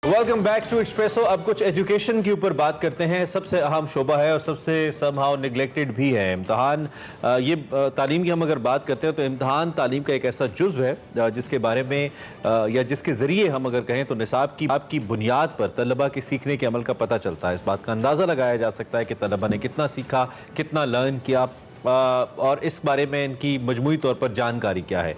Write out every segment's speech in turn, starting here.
Welcome back to espresso. अब कुछ education के ऊपर बात करते हैं। सबसे अहम शोबा है और सबसे समहाउ निगलेक्टेड भी है इम्तहान। ये तालीम की हम अगर बात करते हैं तो इम्तहान तालीम का एक ऐसा जुज़्व है जिसके बारे में या जिसके ज़रिए हम अगर कहें तो निसाब की बुनियाद पर तलबा के सीखने के अमल का पता चलता है। इस बात का अंदाज़ा लगाया जा सकता है कि तलबा ने कितना सीखा, कितना लर्न किया और इस बारे में इनकी मजमूई तौर पर जानकारी क्या है।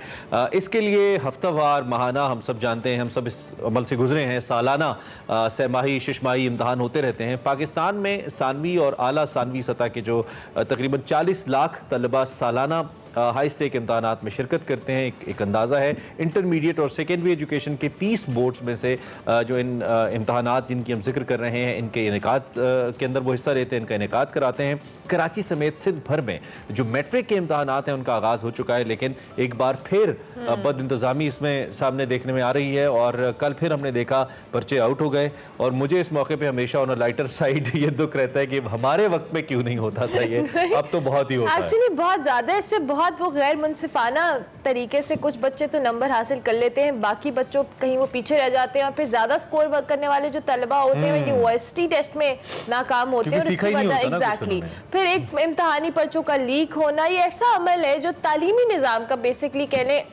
इसके लिए हफ्तावार, माहाना, हम सब जानते हैं, हम सब इस अमल से गुजरे हैं, सालाना, सहमाही, शिशमाही इम्तहान होते रहते हैं। पाकिस्तान में सानवी और आला सानवी सतह के जो तकरीबन 40 लाख तलबा सालाना हाई स्टेक इम्तहानात में शिरकत करते हैं। एक अंदाज़ा है। इंटरमीडिएट और सेकेंडरी एजुकेशन के 30 बोर्ड्स में से जो इन इम्तहानात जिनकी हम जिक्र कर रहे हैं, इनके इनेकाद के अंदर वो हिस्सा लेते हैं, इनका इनेकाद कराते हैं। कराची समेत सिंध भर में जो मैट्रिक के इम्तहानात हैं उनका आगाज़ हो चुका है, लेकिन एक बार फिर बद इंतज़ामी इसमें सामने देखने में आ रही है और कल फिर हमने देखा पर्चे आउट हो गए। और मुझे इस मौके पर हमेशा ऑन लाइटर साइड ये दुख रहता है कि हमारे वक्त में क्यों नहीं होता था ये, अब तो बहुत ही होता है। एक्चुअली बहुत ज़्यादा इससे बहुत वो गैर मुनसिफाना तरीके से कुछ बच्चे तो नंबर हासिल कर लेते हैं, बाकी बच्चों कहीं वो पीछे रह जाते हैं और फिर ज्यादा स्कोर वर्क करने वाले जो तलबा होते हैं यूनिवर्सिटी टेस्ट में नाकाम होते हैं। और इसकी वजह एग्जैक्टली फिर एक इम्तहानी पर्चों का लीक होना, ये ऐसा अमल है जो तालीमी निज़ाम का बेसिकली कह लें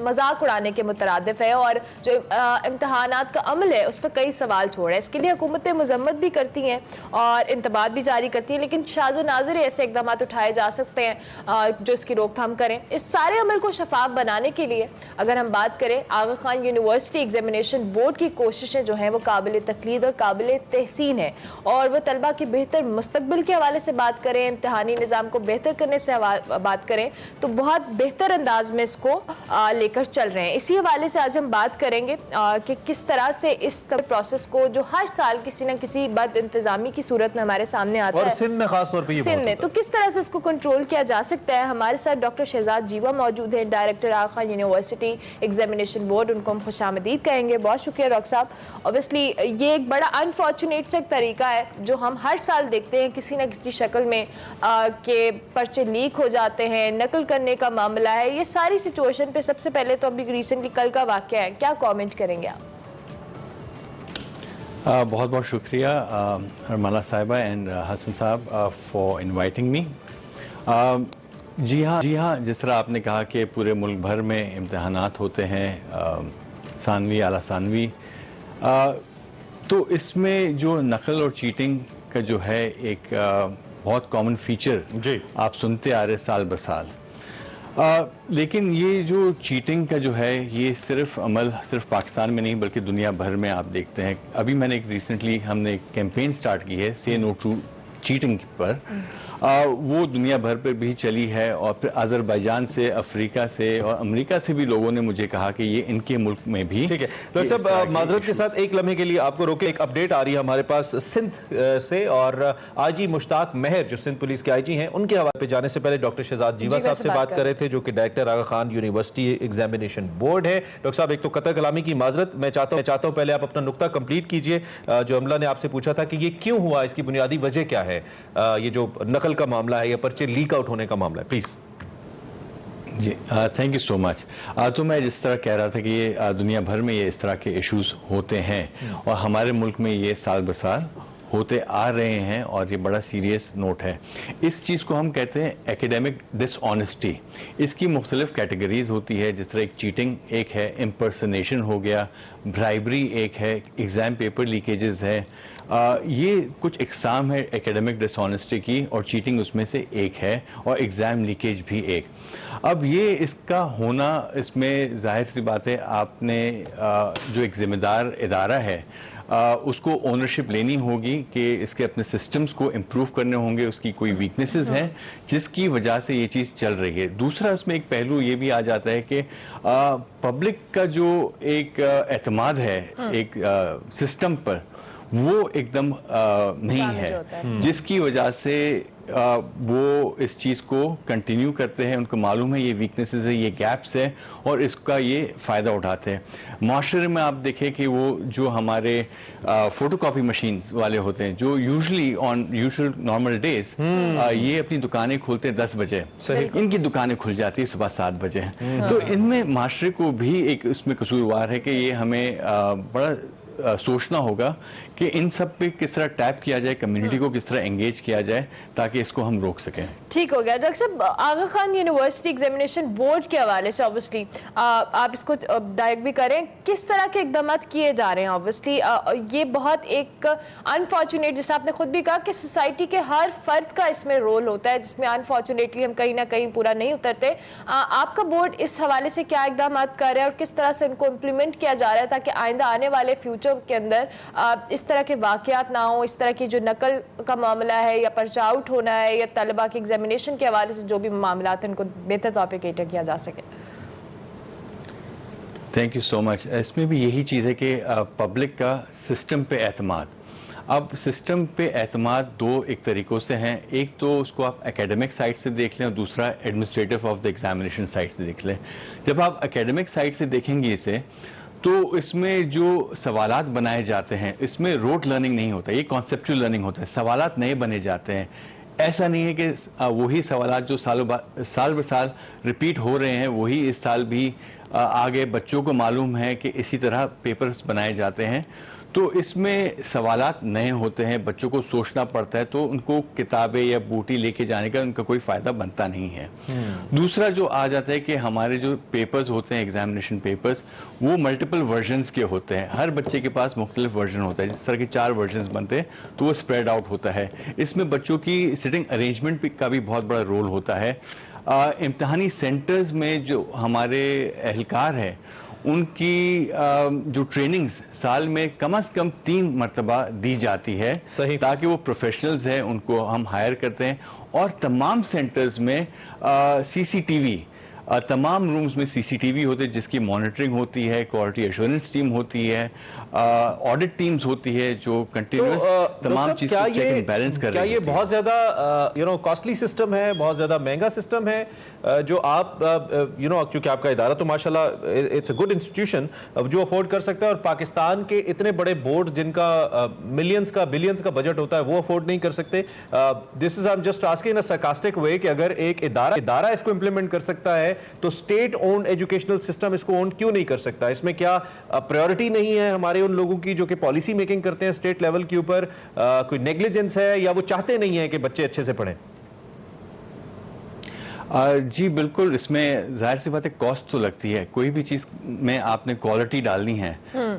मजाक उड़ाने के मुतरादिफ है और जो इम्तहानात का अमल है उस पर कई सवाल छोड़ है। इसके लिए हुकूमतें मजम्मत भी करती हैं और इंतबात भी जारी करती हैं, लेकिन शाज़ो नाज़िर ऐसे इकदाम उठाए जा सकते हैं जो इसकी रोकथाम करें। इस सारे अमल को शफाफ बनाने के लिए अगर हम बात करें, आगा खान यूनिवर्सिटी एग्जामिनेशन बोर्ड की कोशिशें जो हैं वो काबिल तकलीद और काबिल तहसीन है और वो तलबा के बेहतर मुस्तकबिल के हवाले से बात करें, इम्तहानी निज़ाम को बेहतर करने से बात करें तो बहुत बेहतर अंदाज में इसको लेकर चल रहे हैं। इसी हवाले से आज हम बात करेंगे कि किस तरह से इस प्रोसेस को जो हर साल किसी न किसी बद इंतजामी की सूरत में हमारे सामने आता है, सिंध में खास तौर पे सिंध में, तो किस तरह से इसको कंट्रोल किया जा सकता है। हमारे साथ डॉक्टर शहजाद जीवा मौजूद है, डायरेक्टर आगा खान यूनिवर्सिटी एग्जामिनेशन बोर्ड, उनको हम खुशामदीद कहेंगे। बहुत शुक्रिया डॉक्टर साहब। ऑब्वियसली ये एक बड़ा अनफॉर्चुनेट सा तरीका है जो हम हर साल देखते हैं किसी न किसी शक्ल में के पर्चे लीक हो जाते हैं, नकल करने का मामला है। ये सारी सिचुएशन पे सबसे पहले तो अभी रिसेंटली कल का वाक़या है, क्या कमेंट करेंगे आप? बहुत बहुत शुक्रिया हरमाला साहिबा एंड हसन साहब फॉर इनवाइटिंग मी। जी हाँ, जिस तरह आपने कहा कि पूरे मुल्क भर में इम्तहानात होते हैं, सानवी, आला सानवी, तो इसमें जो नकल और चीटिंग का जो है एक बहुत कॉमन फीचर जी आप सुनते आ रहे साल ब साल। लेकिन ये जो चीटिंग का जो है ये सिर्फ पाकिस्तान में नहीं बल्कि दुनिया भर में आप देखते हैं। अभी मैंने हमने एक कैंपेन स्टार्ट की है से नो टू चीटिंग पर, वो दुनिया भर पर भी चली है और फिर अजरबैजान से, अफ्रीका से और अमेरिका से भी लोगों ने मुझे कहा कि ये इनके मुल्क में भी। ठीक है डॉक्टर साहब, माजरत के साथ एक लम्हे के लिए आपको रोके, एक अपडेट आ रही है हमारे पास सिंध से और आईजी मुश्ताक मेहर जो सिंध पुलिस के आईजी हैं उनके हवाले पे जाने से पहले डॉक्टर शहजाद जीवा साहब से बात कर रहे थे जो कि डायरेक्टर आगा खान यूनिवर्सिटी एग्जामिनेशन बोर्ड है। डॉक्टर साहब, एक तो कतर कलामी की माजरत मैं चाहता हूँ पहले आप अपना नुक्ता कंप्लीट कीजिए। जो अमला ने आपसे पूछा था कि ये क्यों हुआ, इसकी बुनियादी वजह क्या है, ये जो नकल का मामला है या पर्चे लीक आउट होने का मामला है, प्लीज। जी थैंक यू सो मच। तो मैं जिस तरह कह रहा था कि ये दुनिया भर में ये इस तरह के इश्यूज होते हैं और हमारे मुल्क में ये साल ब साल होते आ रहे हैं और ये बड़ा सीरियस नोट है। इस चीज़ को हम कहते हैं एकेडमिक डिसऑनेस्टी। इसकी मुख्तलिफ कैटेगरीज होती है, जिस तरह एक चीटिंग एक है, इम्पर्सनेशन हो गया, ब्राइबरी एक है, एग्ज़ाम पेपर लीकेजेस है। ये कुछ इकसाम है एकेडमिक डिसऑनेस्टी की और चीटिंग उसमें से एक है और एग्ज़ाम लीकेज भी एक। अब ये इसका होना, इसमें जाहिर सी बात है आपने जो एक ज़िम्मेदार इदारा है उसको ओनरशिप लेनी होगी कि इसके अपने सिस्टम्स को इम्प्रूव करने होंगे, उसकी कोई वीकनेसेस हैं जिसकी वजह से ये चीज़ चल रही है। दूसरा इसमें एक पहलू ये भी आ जाता है कि पब्लिक का जो एक एतमाद है एक सिस्टम पर वो एकदम नहीं है, जिसकी वजह से वो इस चीज़ को कंटिन्यू करते हैं। उनको मालूम है ये वीकनेसेस है, ये गैप्स है और इसका ये फ़ायदा उठाते हैं। माशरे में आप देखें कि वो जो हमारे फोटोकॉपी मशीन वाले होते हैं जो usually on usual normal days ये अपनी दुकानें खोलते हैं 10 बजे, इनकी दुकानें खुल जाती है सुबह 7 बजे। तो इनमें माशरे को भी एक उसमें कसूरवार है कि ये हमें बड़ा सोचना होगा कि इन सब पे किस तरह टैप किया जाए, कम्युनिटी को किस तरह एंगेज किया जाए ताकि इसको हम रोक सकें। ठीक हो गया डॉक्टर साहब। आगा खान यूनिवर्सिटी एग्जामिनेशन बोर्ड के हवाले से ऑब्वियसली आप इसको डायरेक्ट भी करें, किस तरह के इकदाम किए जा रहे हैं? ऑब्वियसली ये बहुत एक अनफॉर्चुनेट, जैसे आपने खुद भी कहा कि सोसाइटी के हर फर्द का इसमें रोल होता है, जिसमें अनफॉर्चुनेटली हम कहीं ना कहीं पूरा नहीं उतरते। आपका बोर्ड इस हवाले से क्या इकदाम कर रहा है और किस तरह से उनको इम्प्लीमेंट किया जा रहा है ताकि आइंदा आने वाले फ्यूचर के अंदर इस तरह के वाकयात ना हो, इस तरह की जो नकल का मामला है या पर्चा आउट होना है या तलबा के एग्जामिनेशन के हवाले से जो भी मामला हैं उनको बेहतर तौर पे कैटर किया जा सके? Thank you so much. इसमें भी यही चीज़ है कि पब्लिक का सिस्टम पे एतमाद। अब सिस्टम पे एतमाद दो एक तरीक़ों से हैं, एक तो उसको आप एकेडमिक साइड से देख लें और दूसरा administrative of the examination side से देख लें। जब आप एकेडमिक साइड से देखेंगे इसे, तो इसमें जो सवालात बनाए जाते हैं इसमें रोट लर्निंग नहीं होता, ये कॉन्सेप्चुअल लर्निंग होता है। सवालात नए बने जाते हैं, ऐसा नहीं है कि वही सवालात जो साल ब साल रिपीट हो रहे हैं वही इस साल भी आगे बच्चों को मालूम है कि इसी तरह पेपर्स बनाए जाते हैं। तो इसमें सवालात नए होते हैं, बच्चों को सोचना पड़ता है, तो उनको किताबें या बूटी लेके जाने का उनका कोई फ़ायदा बनता नहीं है। दूसरा जो आ जाता है कि हमारे जो पेपर्स होते हैं, एग्जामिनेशन पेपर्स, वो मल्टीपल वर्जन्स के होते हैं। हर बच्चे के पास मुख्तलिफ वर्जन होता है, जिस तरह के 4 वर्जन्स बनते हैं तो वो स्प्रेड आउट होता है। इसमें बच्चों की सिटिंग अरेंजमेंट का भी बहुत बड़ा रोल होता है। इम्तहानी सेंटर्स में जो हमारे एहलकार हैं उनकी जो ट्रेनिंग्स साल में कम से कम 3 मरतबा दी जाती है, सही, ताकि वो प्रोफेशनल्स हैं उनको हम हायर करते हैं। और तमाम सेंटर्स में सीसीटीवी, तमाम रूम्स में सीसीटीवी होते हैं जिसकी मॉनिटरिंग होती है, क्वालिटी एश्योरेंस टीम होती है, ऑडिट टीम्स होती है जो कंटिन्यूअस तमाम चीज़ को चेक एंड बैलेंस कर रही है। क्या ये बहुत ज़्यादा कॉस्टली सिस्टम है, बहुत ज़्यादा महंगा सिस्टम है जो आप क्योंकि आपका इदारा तो माशाल्लाह इट्स अ गुड इंस्टीट्यूशन जो अफोर्ड कर सकता है, और पाकिस्तान के इतने बड़े बोर्ड जिनका मिलियंस का बिलियंस का बजट होता है वो अफोर्ड नहीं कर सकते। This is I am just asking in a sarcastic वे कि अगर एक इदारा इसको इंप्लीमेंट कर सकता है तो स्टेट ओन्ड एजुकेशनल सिस्टम इसको ओन क्यों नहीं कर सकता? इसमें क्या प्रायोरिटी नहीं है हमारे उन लोगों की जो कि पॉलिसी मेकिंग करते हैं स्टेट लेवल के ऊपर? कोई नेग्लिजेंस है या वो चाहते नहीं है कि बच्चे अच्छे से पढ़ें? जी बिल्कुल, इसमें जाहिर सी बात है कॉस्ट तो लगती है। कोई भी चीज़ में आपने क्वालिटी डालनी है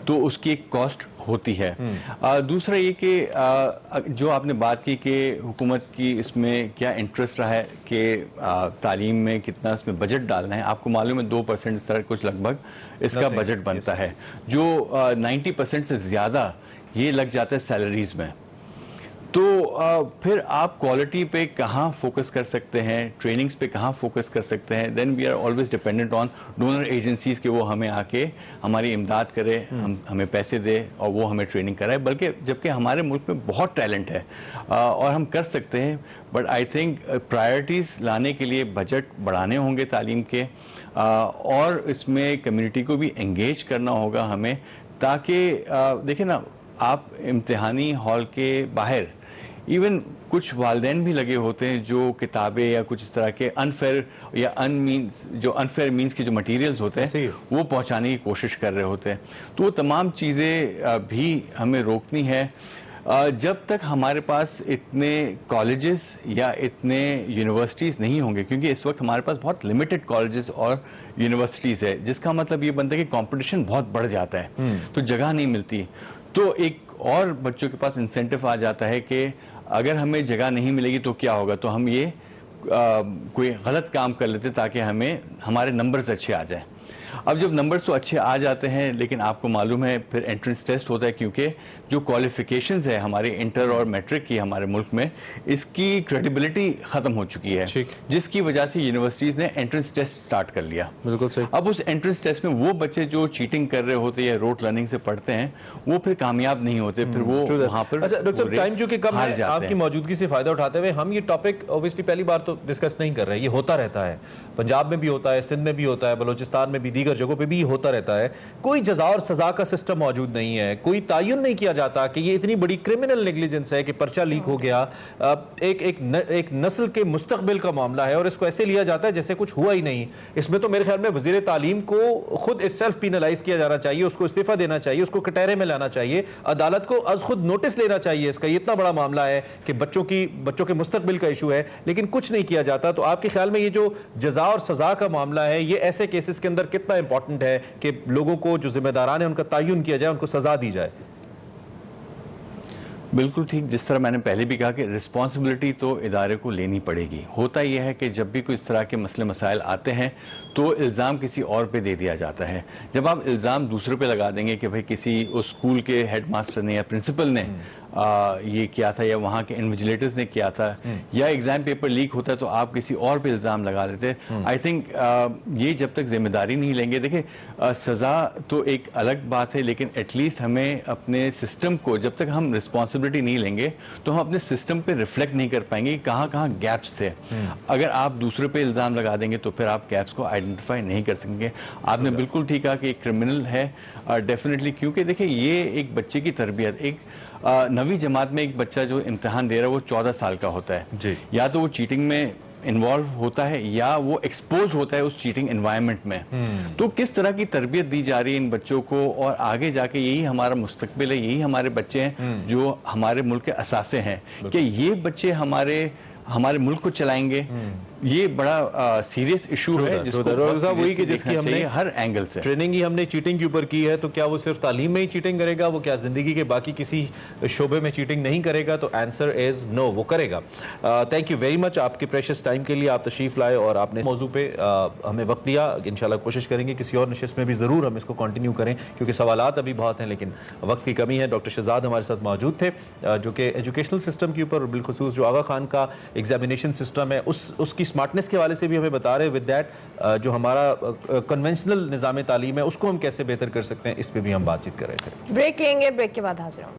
तो उसकी एक कॉस्ट होती है। दूसरा ये कि जो आपने बात की कि हुकूमत की इसमें क्या इंटरेस्ट रहा है कि तालीम में कितना इसमें बजट डालना है। आपको मालूम है 2% इस तरह कुछ लगभग इसका बजट बनता है, जो 90% से ज़्यादा ये लग जाता है सैलरीज में। तो फिर आप क्वालिटी पे कहाँ फोकस कर सकते हैं, ट्रेनिंग्स पे कहाँ फोकस कर सकते हैं? Then we are always dependent on donor agencies के वो हमें आके हमारी इमदाद करे, हमें पैसे दे और वो हमें ट्रेनिंग कराए। बल्कि जबकि हमारे मुल्क में बहुत टैलेंट है और हम कर सकते हैं, बट आई थिंक प्रायोरिटीज़ लाने के लिए बजट बढ़ाने होंगे तालीम के, और इसमें कम्युनिटी को भी एंगेज करना होगा हमें, ताकि देखिए ना, आप इम्तिहानी हॉल के बाहर इवन कुछ वालिदैन भी लगे होते हैं जो किताबें या कुछ इस तरह के अनफेयर या अनफेयर मीन्स के जो मटेरियल्स होते हैं वो पहुंचाने की कोशिश कर रहे होते हैं। तो वो तमाम चीज़ें भी हमें रोकनी है जब तक हमारे पास इतने कॉलेजेस या इतने यूनिवर्सिटीज़ नहीं होंगे, क्योंकि इस वक्त हमारे पास बहुत लिमिटेड कॉलेजेस और यूनिवर्सिटीज़ है, जिसका मतलब ये बनता है कि कंपटीशन बहुत बढ़ जाता है, तो जगह नहीं मिलती। तो एक और बच्चों के पास इंसेंटिव आ जाता है कि अगर हमें जगह नहीं मिलेगी तो क्या होगा, तो हम ये कोई गलत काम कर लेते ताकि हमें हमारे नंबर्स अच्छे आ जाएं। अब जब नंबर्स तो अच्छे आ जाते हैं, लेकिन आपको मालूम है फिर एंट्रेंस टेस्ट होता है, क्योंकि जो क्वालिफिकेशंस है हमारे इंटर और मैट्रिक की हमारे मुल्क में, इसकी क्रेडिबिलिटी ख़त्म हो चुकी है, जिसकी वजह से यूनिवर्सिटीज़ ने एंट्रेंस टेस्ट स्टार्ट कर लिया। बिल्कुल सही। अब उस एंट्रेंस टेस्ट में वो बच्चे जो चीटिंग कर रहे होते या रोट लर्निंग से पढ़ते हैं वो फिर कामयाब नहीं होते, फिर वो वहाँ पर। अच्छा डॉक्टर साहब, टाइम जो कि कम है, आपकी मौजूदगी से फ़ायदा उठाते हुए हम ये टॉपिक ऑब्वियसली पहली बार तो डिस्कस नहीं कर रहे हैं, ये होता रहता है, पंजाब में भी होता है, सिंध में भी होता है, बलोचिस्तान में भी दीगर जगहों पे भी होता रहता है, कोई जजा और सजा का सिस्टम मौजूद नहीं है, कोई तायुन नहीं किया जाता कि ये इतनी बड़ी क्रिमिनल नेग्लिजेंस है कि पर्चा लीक हो गया, एक नस्ल के मुस्तकबिल का मामला है और इसको ऐसे लिया जाता है जैसे कुछ हुआ ही नहीं। इसमें तो मेरे ख्याल में वज़ीर तालीम को खुद इटसेल्फ पीनलाइज किया जाना चाहिए, उसको इस्तीफा देना चाहिए, उसको कटहरे में लाना चाहिए, अदालत को अज खुद नोटिस लेना चाहिए इसका, ये इतना बड़ा मामला है कि बच्चों के मुस्तकबिल का इशू है, लेकिन कुछ नहीं किया जाता। तो आपके ख्याल में ये जो जजा और सजा का मामला है, ये ऐसे केसेस के अंदर कितना इंपॉर्टेंट है कि लोगों को जो जिम्मेदारान है उनका तयन किया जाए, उनको सजा दी जाए? बिल्कुल ठीक, जिस तरह मैंने पहले भी कहा कि रिस्पॉन्सिबिलिटी तो इदारे को लेनी पड़ेगी। होता यह है कि जब भी कोई इस तरह के मसले मसाइल आते हैं तो इल्ज़ाम किसी और पे दे दिया जाता है। जब आप इल्ज़ाम दूसरे पे लगा देंगे कि भाई किसी उस स्कूल के हेडमास्टर ने या प्रिंसिपल ने ये किया था या वहाँ के इन्विजिलेटर्स ने किया था या एग्जाम पेपर लीक होता है तो आप किसी और पे इल्ज़ाम लगा देते। आई थिंक ये जब तक जिम्मेदारी नहीं लेंगे, देखिए सज़ा तो एक अलग बात है, लेकिन एटलीस्ट हमें अपने सिस्टम को, जब तक हम रिस्पॉन्सिबिलिटी नहीं लेंगे तो हम अपने सिस्टम पे रिफ्लेक्ट नहीं कर पाएंगे कि कहाँ कहाँ गैप्स थे। अगर आप दूसरे पे इल्ज़ाम लगा देंगे तो फिर आप गैप्स को आइडेंटिफाई नहीं कर सकेंगे। आपने बिल्कुल ठीक कहा कि क्रिमिनल है डेफिनेटली, क्योंकि देखिए ये एक बच्चे की तरबियत, एक 9वीं जमात में एक बच्चा जो इम्तिहान दे रहा है वो 14 साल का होता है जी। या तो वो चीटिंग में इन्वॉल्व होता है या वो एक्सपोज होता है उस चीटिंग एनवायरनमेंट में। तो किस तरह की तरबियत दी जा रही है इन बच्चों को, और आगे जाके यही हमारा मुस्तकबिल है, यही हमारे बच्चे हैं जो हमारे मुल्क के असासे हैं, कि ये बच्चे हमारे मुल्क को चलाएंगे। ये बड़ा सीरियस इशू है जिसको वही कि जिसकी हमने हर एंगल से ट्रेनिंग ही हमने चीटिंग के ऊपर की है, तो क्या वो सिर्फ तालीम में ही चीटिंग करेगा? वो क्या जिंदगी के बाकी किसी शोबे में चीटिंग नहीं करेगा? तो आंसर इज नो, वो करेगा। थैंक यू वेरी मच आपके प्रेशियस टाइम के लिए, आप तशरीफ लाए और आपने मौजू पे हमें वक्त दिया। इंशाल्लाह कोशिश करेंगे किसी और नशिस्त में भी ज़रूर हम इसको कंटिन्यू करें, क्योंकि सवालात अभी बहुत हैं लेकिन वक्त की कमी है। डॉक्टर शहजाद हमारे साथ मौजूद थे जो कि एजुकेशनल सिस्टम के ऊपर, बिलखुसूस जो आगा खान का एग्जामिनेशन सिस्टम है उसकी स्मार्टनेस के हवाले से भी हमें बता रहे हैं। विद दैट जो हमारा कन्वेंशनल निज़ाम तालीम है उसको हम कैसे बेहतर कर सकते हैं, इस पर भी हम बातचीत कर रहे थे। ब्रेक लेंगे, ब्रेक के बाद हाजिर होंगे।